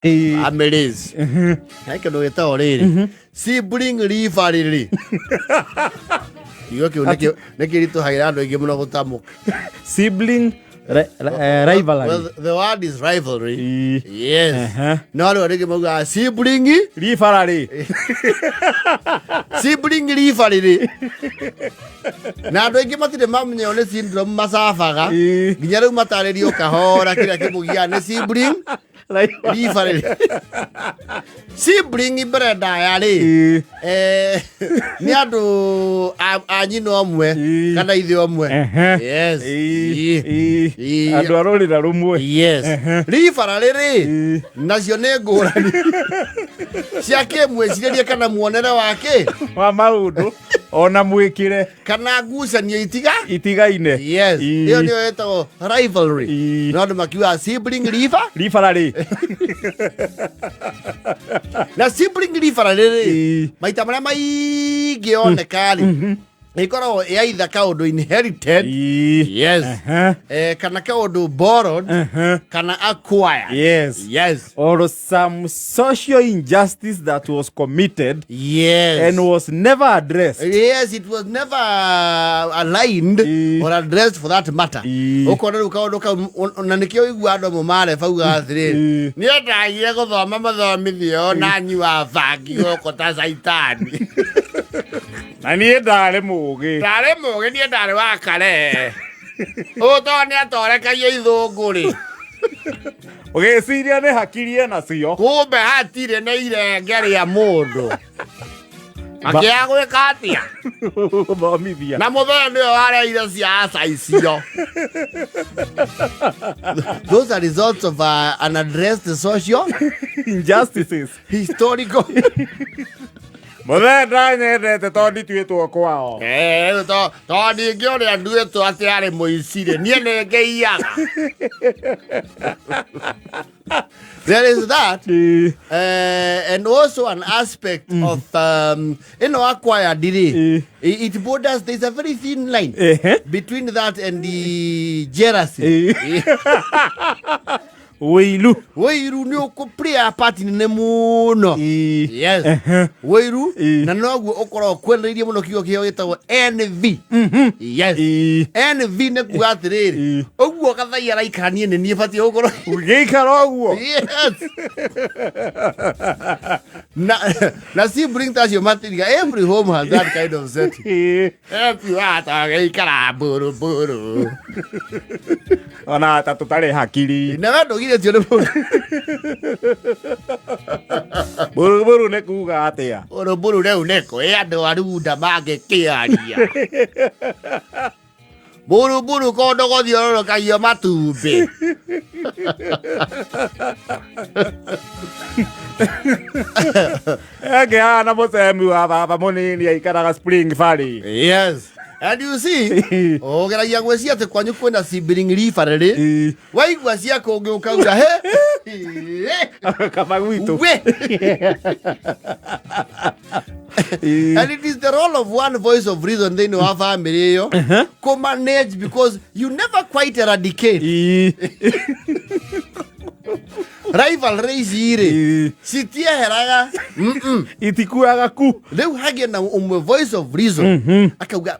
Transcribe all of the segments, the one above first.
families. I can do it already. Sibling rivalry. You okay? Make to hide out give no tamu. Sibling rivalry. Well, the word is rivalry. Yes. No, sibling rivalry. Sibling rivalry. Na andå aingä matirä mamenya nä syndrome macabaga nginya rä u matarä rio kahora kä rä a kä må gia nä sibling rivalry. Sibling mbere ndaya rä nä andå a nyina omwe kana ithe omwe. Yes. Andå a rå rä ra rå mwe. Yes. Rivalry rä nacio nä ngå rani cia kä mwäcirä kana muonere wake wa maå ndå ona mwikire kana ngucanio itigaine. Yes. Iyo niyo yetagwo rivalry. No andå makiuga sibling rivalry. Na sibling rivalry rĩ maita marĩa maingĩ oneka rĩ ikoragwo either kaũndũ inherited. Yes. Kana kaũndũ borrowed kana acquired. Yes. Or some social injustice that was committed. Yes. And was never addressed. Yes, it was never aligned or addressed for that matter. Ukona rĩu kaũndũ kau na nĩkĩo igua andũ amwe marebauga atĩrĩ nĩ ndagire gũthoma mathomithio na nyua bangi gũkũ ta caitani. Na niĩ ndarĩ mũgĩ niĩ ndarĩ wa kare ũtoo nĩ atorekagia ithũngũ rĩ ũgĩciria nĩ hakirie nacio kumbe hatirĩ na irenge rĩa mũndũ akĩaga gwĩka atĩa gũthomithia na mũthenya nĩwe wareire ciaca icio. Those are results of unaddressed social injustices. Historical. Mũthenya ndanyendete tondũ ndituĩtwo kwao. Tondũ ningĩ ũrĩa nduĩtwo atĩ arĩ mũici rĩ niĩ nĩ ngĩiyaga. There is that, and also an aspect of acquired. It borders. There's a very thin line between that and the jealousy. Wĩiru nĩ ũkũplay a part nene mũno. Yes. Wĩiru na noguo ũkoragwo kwenereirie mũno kiugo kĩo gĩtagwo envy. Yes. Envy nĩ kuga atĩrĩrĩ ũguo gathaia raikaranie nĩ niĩ batiĩ gũkorwo ũgĩikara ũguo. Yes. Na sibling tacio matiriga every home has that kind of setting. Ata gĩikara mbũrũ. Ona ta tũtarĩ hakiri. Na ndũgire tio nĩ mũndũ. Mbũrũ nĩ kuga atĩa? Mbũrũ rĩu nĩkũ andũ arunda mangĩkĩaria. Mbũrũ kondo gũthiũrũrũkagia matumbĩ. Ngĩhana mũcemi wa baba mũnini aikaraga Spring Valley. Yes. And you see, geragia gwĩcia atĩ kwanyu kwĩna sibling rivalry. Waigua ciako ũngĩ ũkauga kama gwitũ. And it is the role of one voice of reason thĩinĩ wa family ĩyo to manage, because you never quite eradicate rivalry ici-rĩ citieheraga itikuaga ku. Rĩu hagie na ũmwe voice of reason akauga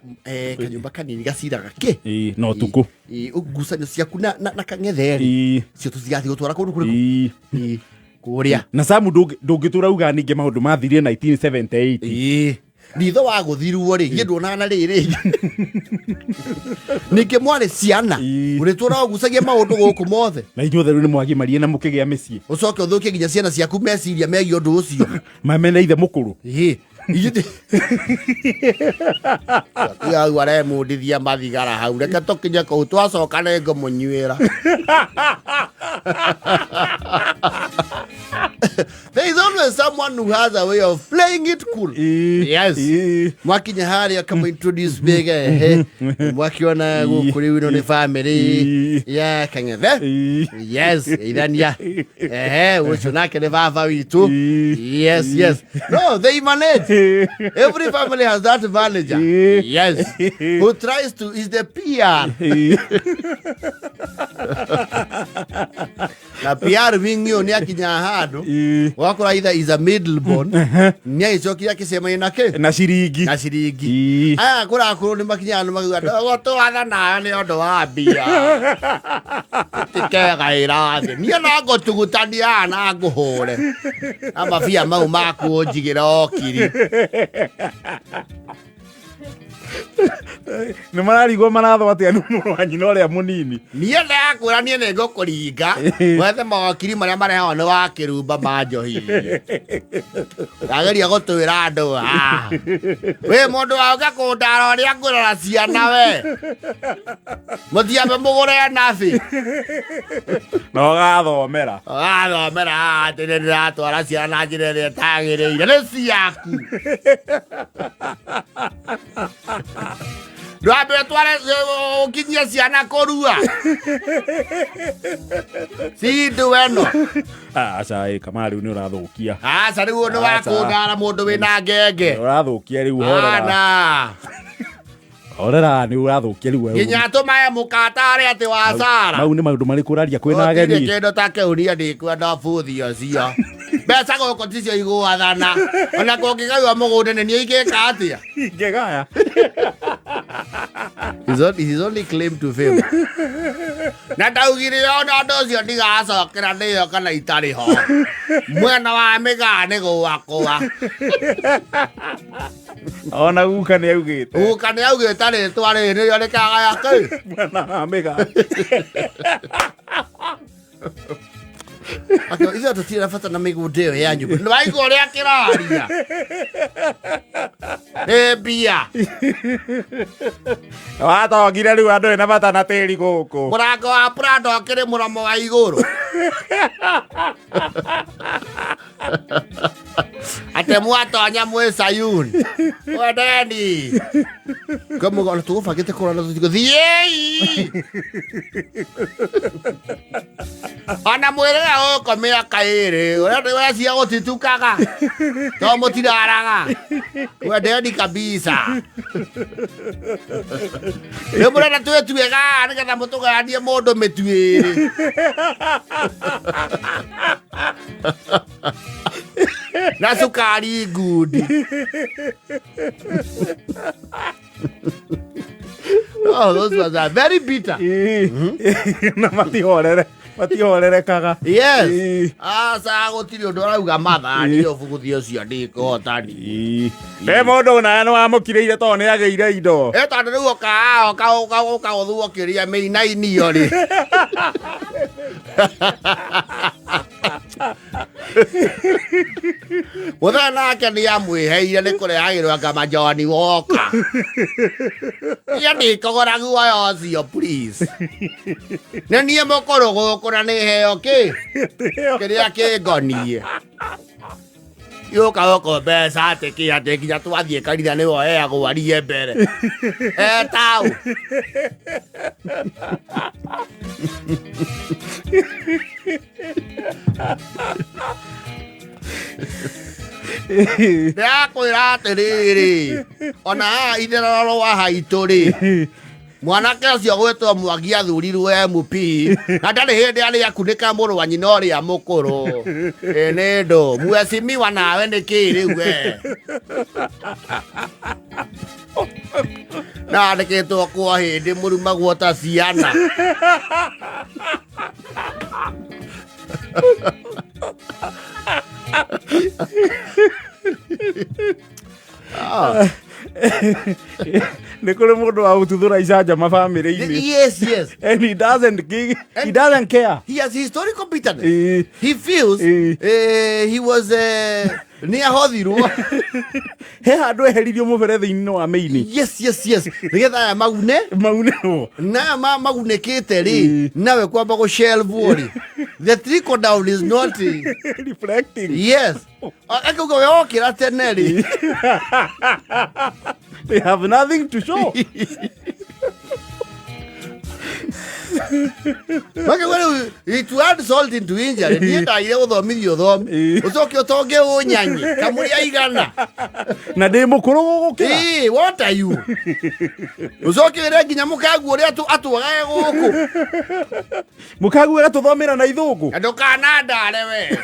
kanyũmba kanini gaciraga kĩ no tuku ngucanio ciaku na kang'etheri cio tũtigathiĩ gũtwara kũndũ kũrĩkũ kũrĩa. Na Samu ndũngĩtũra uga ningĩ maũndũ mathirie 1978. Nitho wa gũthirwo rĩ gĩ nduonana rĩrĩ ningĩ mwarĩ ciana ũrĩtũra gucagia maũndũ gũkũ mothe na inyuothe rĩu nĩ mwagimarie na mũkĩgĩa mĩciĩ ũcoke ũthũkie nginya ciana ciaku meciria megiĩ ũndũ ũcio mamena ithe mũkũrũ. Yau aremundithia mathigara hau reke tũkinye kũu twacoka nĩ ngũmũnyuĩra. There is always someone someone who has a way of playing it cool. Yes. Mwakinya haria kama introduce bega mwakiona gukuri wino ni family ya kangethe. Yes, idania. Ucho nake ne baba witu. Yes. No, they manage. Every family has that manager. Yes. Who tries to is the PR. Na PR wingi ni akinya hado. Wako either is a middle born. Nya icoki akisema inake na ciringi. Kura ni makinya maguga to atha na ni ondo wa bia. Tikega irathi. Ni na go tugutania na nguhure. Ama bia mau maku njigira okiri. Nĩ mararigwo marathwo atĩa nĩ mũrũ wa nyina ũrĩa mũnini. Niĩ ndakwĩra niĩ nĩ ngũkũringa wethe mawakiri marĩa marehagwo nĩ wa kĩrumba ma njohi. Ndageria gũtwĩra andũ wĩ mũndũ wauka kũndara ũrĩa ngũrora ciana we. Mũthiambe mũgũre nabi. Na ũgathomera. Atĩ nĩ ndĩratwara ciana na njĩra ĩrĩa ĩtagĩrĩire nĩ ciaku. Ndwambe tware ũkinyie ciana kũrua. Cindu weno. Aca kama rĩu nĩ ũrathũkia. Aca rĩu nĩ wa kũndara mũndũ wĩna ngenge. Ũrathũkia rĩu horera. Horera nĩ ũrathũkia rĩu wewe. Nginya tũmaye mũkatare atĩ wa Sara. Mau nĩ maũndũ marĩkũ ũraria kwĩna ageni. Kĩndũ ta kĩũria ndĩkwenda bũthi ũcio. Mbeca gũkũ ticio igũathana. Ona kũngĩgaiwa mũgũnda nĩ niĩ ingĩka atĩa. Ingĩgaya. His only claim to fame. Na ndaugire ona ũndũ ũcio ndigacokera ndĩyo kana itarĩ ho. Mwena wa mĩgaa nĩ gwakwa. Ona guka nĩ augĩte. Guka nĩ augĩte rĩtwa rĩrĩ nĩrĩo rĩkagaya kĩ. Mwena wa mĩgaa. Ithuĩ tũtirĩ bata na mĩgũnda ĩyo yanyu. Nĩwaigua ũrĩa kĩraria. Nĩ mbia. Watongire rĩu andũ ena bata na tĩri gũkũ. Mũrango wa Prado akĩrĩ mũromo wa igũrũ. Ate mwatonya mwĩ Sayuni. Wendeni. Kamũgona tũgũbangĩte kũrana tũthiĩ. Ona mwĩrĩga gũkũ mĩaka ĩrĩ. Ũrĩa cia gũtitukaga. To mũtiraraga. Wendeni kabisa. Rĩu mũrenda twĩtuĩga nĩgetha mũtũgayanie mũndũ mĩtu ĩrĩ. Na sukari ngundi. Oh, those ones are very bitter. Na matihorerekaga. Yes. Asa gũtirĩ ũndũ ũrauga mathani ũbũgũthi ũcio ndĩkũhotani. Nĩ mũndũ na nĩ wamũkĩrĩire tondũ nĩ agĩire indo. Tondũ rĩu ũkaũthwo kĩria mĩinaini rĩ. Mũthenya nake nĩ amwĩheire nĩ kũrehagĩrwo anga majoni woka. Niĩ ndĩkogora guoya ũcio please. Nĩ niĩ mũkũrũ gũkũ na nĩ heo kĩrĩa kĩngonie. Yũka gũkũ mbeca atĩ nginya twathiĩ kanitha nĩwe heagwo arie mbere. Taũ. Ndĩrakwĩra atĩrĩrĩ, ona haha itherero wa haitũ rĩ, mwanake ũcio gwĩtwo Mwangi athurirwo MP na ndarĩ hĩndĩ arĩ akunĩka mũrũ wa nyina ũrĩa mũkũrũ. Nĩ ndũ mwecimiwa nawe nĩkĩ rĩu we. Na andĩkĩtwo kwa hĩndĩ mũrumagwo ta ciana. Nĩ kũrĩ mũndũ wa gũtuthũra icanjama family-inĩ. Yes. And he doesn't care. He has historical bitterness. He feels he was nä ahothirwo he handå eheririo må berethe-inä wa mä-inä nä getha aya magune naya magunä kä te rä nawe kwamba gå shelvwo rä the trickle down is not reflecting akauga we okä ra tene rä they have nothing to show makauga rä to add salt into injury niä ndagire gå thomithio thomi å coke å tonge å nyanye kamå rä aigana na ndä må kå rå gå gå kä ra what are you å coke wä re nginya må kagu å rä a atwagae gå kå må kagu agatå thomä ra na ithå ngå na ndå kanandare we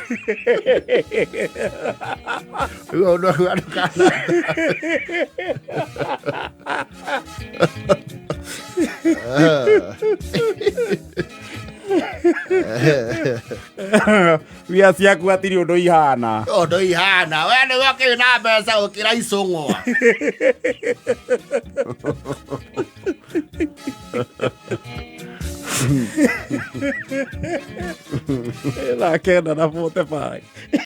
wia ciaku atirä å ndå ihana å ndå ihana we nä we kä na mbeca å kä ra icång'wa ndakena na 45